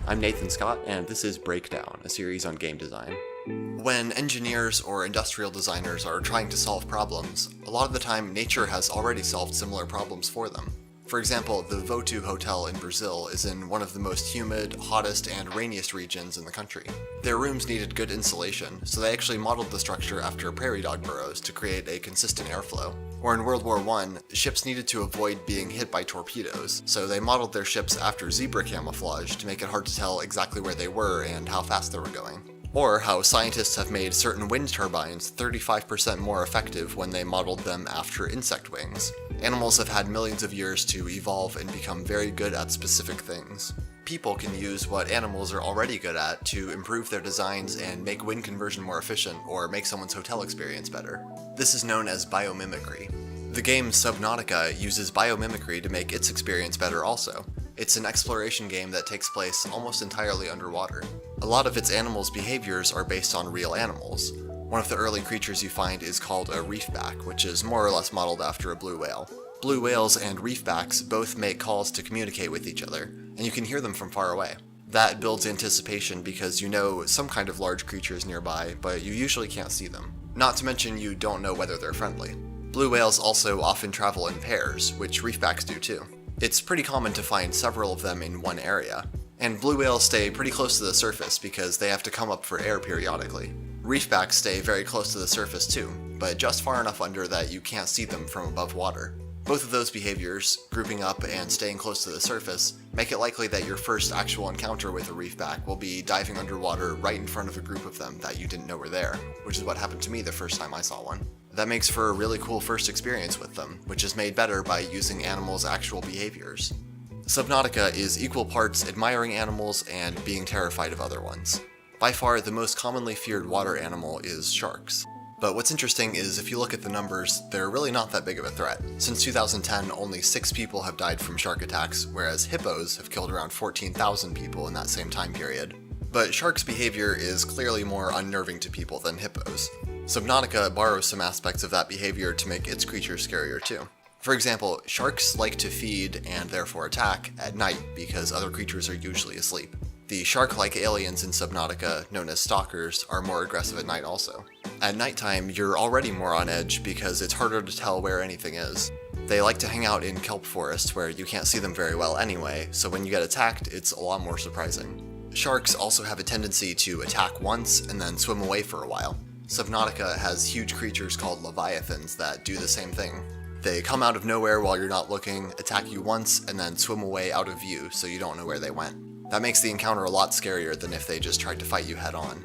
I'm Nathan Scott, and this is Breakdown, a series on game design. When engineers or industrial designers are trying to solve problems, a lot of the time nature has already solved similar problems for them. For example, the Votu Hotel in Brazil is in one of the most humid, hottest, and rainiest regions in the country. Their rooms needed good insulation, so they actually modeled the structure after prairie dog burrows to create a consistent airflow. Or in World War I, ships needed to avoid being hit by torpedoes, so they modeled their ships after zebra camouflage to make it hard to tell exactly where they were and how fast they were going. Or how scientists have made certain wind turbines 35% more effective when they modeled them after insect wings. Animals have had millions of years to evolve and become very good at specific things. People can use what animals are already good at to improve their designs and make wind conversion more efficient or make someone's hotel experience better. This is known as biomimicry. The game Subnautica uses biomimicry to make its experience better also. It's an exploration game that takes place almost entirely underwater. A lot of its animals' behaviors are based on real animals. One of the early creatures you find is called a reefback, which is more or less modeled after a blue whale. Blue whales and reefbacks both make calls to communicate with each other, and you can hear them from far away. That builds anticipation because you know some kind of large creature is nearby, but you usually can't see them. Not to mention you don't know whether they're friendly. Blue whales also often travel in pairs, which reefbacks do too. It's pretty common to find several of them in one area, and blue whales stay pretty close to the surface because they have to come up for air periodically. Reefbacks stay very close to the surface too, but just far enough under that you can't see them from above water. Both of those behaviors, grouping up and staying close to the surface, make it likely that your first actual encounter with a reefback will be diving underwater right in front of a group of them that you didn't know were there, which is what happened to me the first time I saw one. That makes for a really cool first experience with them, which is made better by using animals' actual behaviors. Subnautica is equal parts admiring animals and being terrified of other ones. By far, the most commonly feared water animal is sharks. But what's interesting is if you look at the numbers, they're really not that big of a threat. Since 2010, only 6 people have died from shark attacks, whereas hippos have killed around 14,000 people in that same time period. But sharks' behavior is clearly more unnerving to people than hippos. Subnautica borrows some aspects of that behavior to make its creatures scarier too. For example, sharks like to feed, and therefore attack, at night because other creatures are usually asleep. The shark-like aliens in Subnautica, known as stalkers, are more aggressive at night also. At nighttime, you're already more on edge because it's harder to tell where anything is. They like to hang out in kelp forests where you can't see them very well anyway, so when you get attacked, it's a lot more surprising. Sharks also have a tendency to attack once and then swim away for a while. Subnautica has huge creatures called leviathans that do the same thing. They come out of nowhere while you're not looking, attack you once, and then swim away out of view so you don't know where they went. That makes the encounter a lot scarier than if they just tried to fight you head on.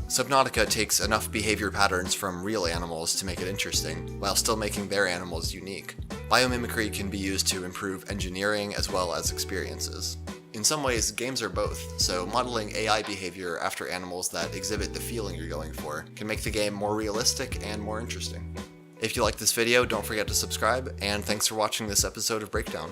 Subnautica takes enough behavior patterns from real animals to make it interesting, while still making their animals unique. Biomimicry can be used to improve engineering as well as experiences. In some ways, games are both, so modeling AI behavior after animals that exhibit the feeling you're going for can make the game more realistic and more interesting. If you like this video, don't forget to subscribe, and thanks for watching this episode of Breakdown.